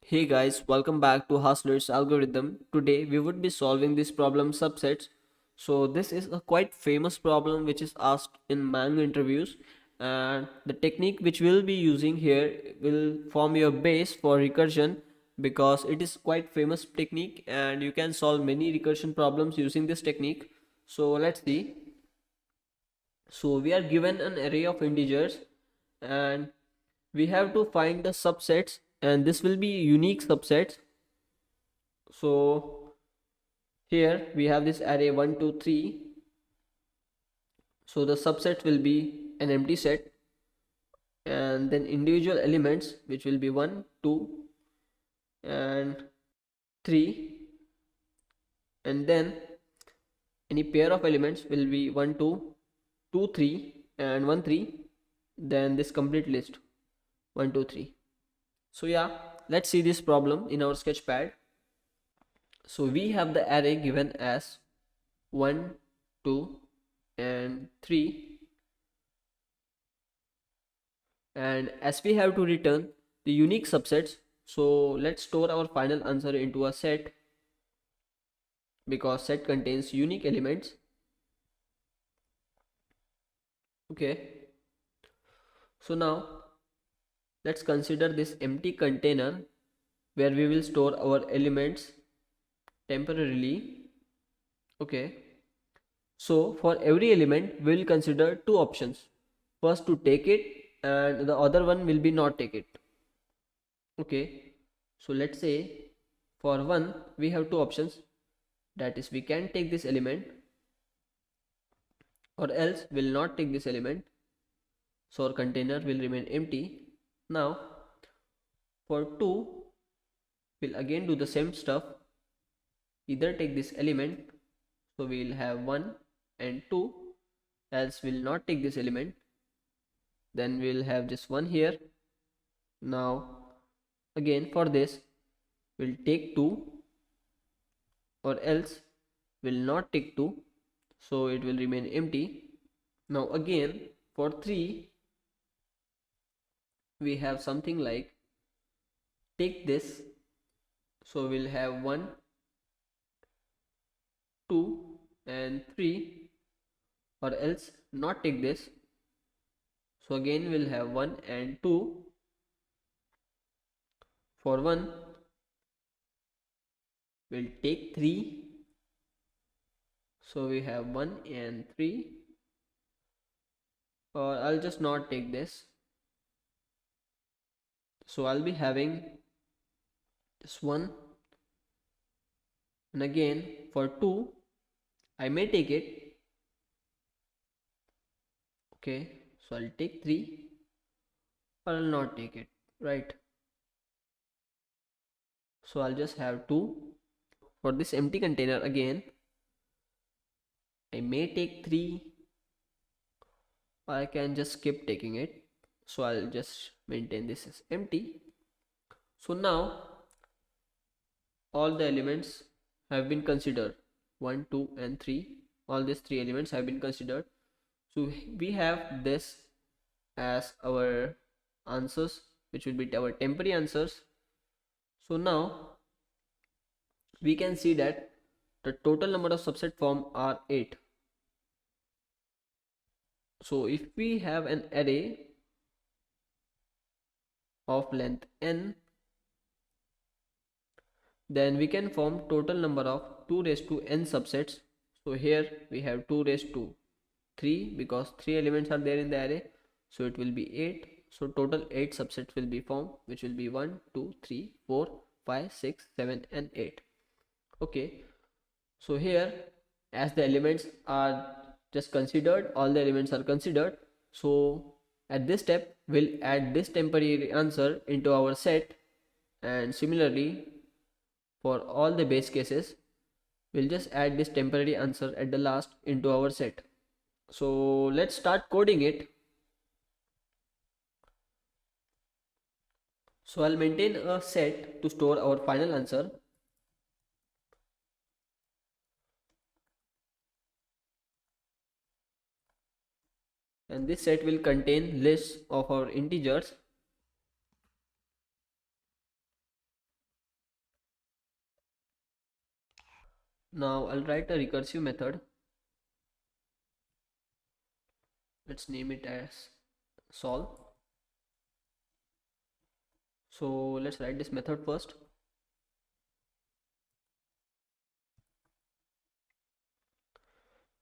Hey guys, welcome back to Hustler's algorithm. Today we would be solving this problem subsets. So this is a quite famous problem which is asked in maang interviews, and the technique which we'll be using here will form your base for recursion because it is quite famous technique and you can solve many recursion problems using this technique. So let's see. So we are given an array of integers and we have to find the subsets, and this will be unique subsets. So here we have this array 1 2 3. So the subset will be an empty set, and then individual elements which will be 1 2 and 3, and then any pair of elements will be 1 2 2 3 and 1 3, then this complete list 1 2 3. So yeah, let's see this problem in our sketchpad. So we have the array given as 1 2 and 3, and as we have to return the unique subsets, so let's store our final answer into a set because set contains unique elements. Okay, so now let's consider this empty container where we will store our elements temporarily. Okay, so for every element we will consider two options: first to take it and the other one will be not take it. Okay, so let's say for one we have two options, that is we can take this element or else will not take this element, so our container will remain empty. Now for 2 we'll again do the same stuff, either take this element, so we'll have 1 and 2, else we'll not take this element, then we'll have this one here. Now again for this we'll take 2 or else will not take 2, so it will remain empty. Now again for 3 we have something like take this, so we'll have 1 2 and 3, or else not take this, so again we'll have 1 and 2. For 1 we'll take 3, so we have 1 and 3, or I'll just not take this, so I'll be having this one. And again for 2 I may take it. Okay, so I'll take 3 or I'll not take it, right? So I'll just have 2. For this empty container again I may take 3 or I can just skip taking it, so I'll just maintain this as empty. So now all the elements have been considered, 1 2 and 3, all these 3 elements have been considered, so we have this as our answers, which will be our temporary answers. So now we can see that the total number of subset form are 8. So if we have an array of length n, then we can form total number of 2 raised to n subsets. So here we have 2 raised to 3 because 3 elements are there in the array, so it will be 8. So total 8 subsets will be formed, which will be 1 2 3 4 5 6 7 and 8. Okay, so here as the elements are just considered, all the elements are considered, so at this step we'll add this temporary answer into our set, and similarly for all the base cases we'll just add this temporary answer at the last into our set. So let's start coding it. So I'll maintain a set to store our final answer. And this set will contain lists of our integers. Now I'll write a recursive method. Let's name it as solve. So let's write this method first.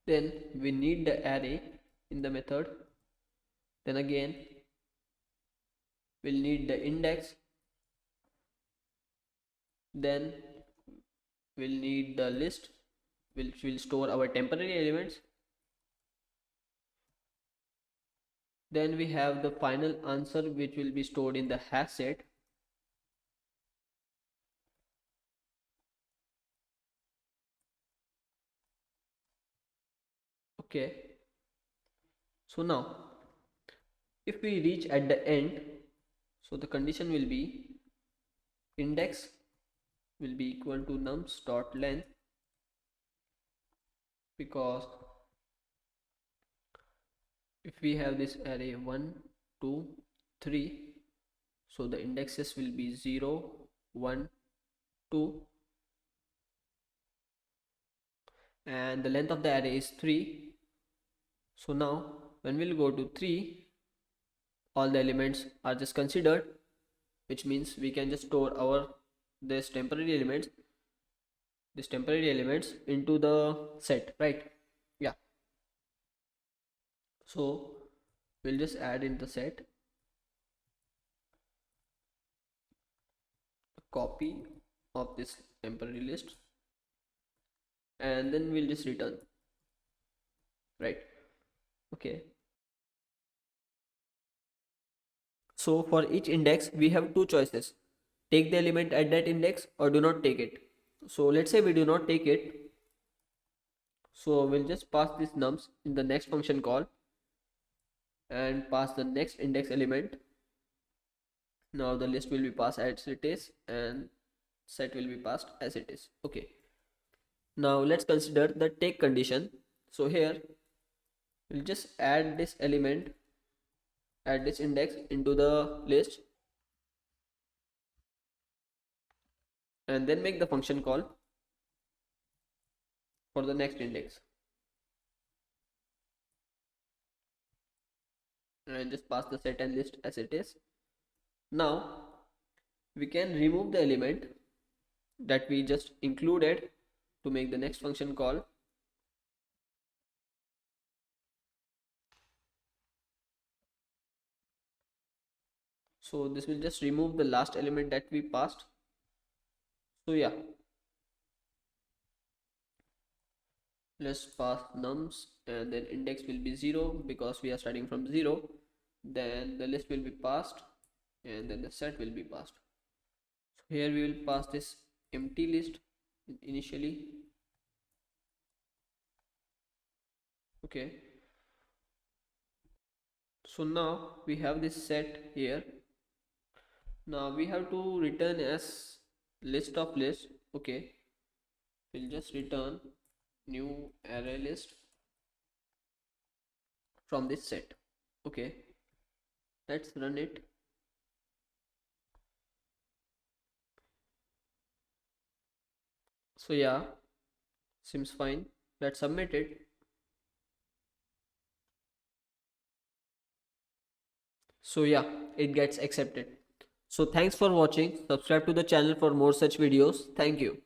Then we need the array in the method. Then again we'll need the index. Then we'll need the list, which will store our temporary elements. Then we have the final answer, which will be stored in the hash set. Okay, so now if we reach at the end, so the condition will be index will be equal to nums dot length, because if we have this array 1 2 3, so the indexes will be 0 1 2, and the length of the array is 3. So now when we'll go to 3, all the elements are just considered, which means we can just store our this temporary elements into the set, right? Yeah, so we'll just add in the set a copy of this temporary list, and then we'll just return, right? Okay, so for each index we have two choices: take the element at that index or do not take it. So let's say we do not take it, so we'll just pass this nums in the next function call and pass the next index element. Now the list will be passed as it is and set will be passed as it is. Okay, now let's consider the take condition. So here we'll just add this element, add this index into the list, and then make the function call for the next index and just pass the set and list as it is. Now we can remove the element that we just included to make the next function call. So this will just remove the last element that we passed. So yeah, let's pass nums, and then index will be 0 because we are starting from 0. Then the list will be passed, and then the set will be passed. So here we will pass this empty list initially. Okay, so now we have this set here. Now we have to return as list of list. Okay, we'll just return new array list from this set. Okay, let's run it. So yeah, seems fine. Let's submit it. So yeah, it gets accepted. So thanks for watching. Subscribe to the channel for more such videos. Thank you.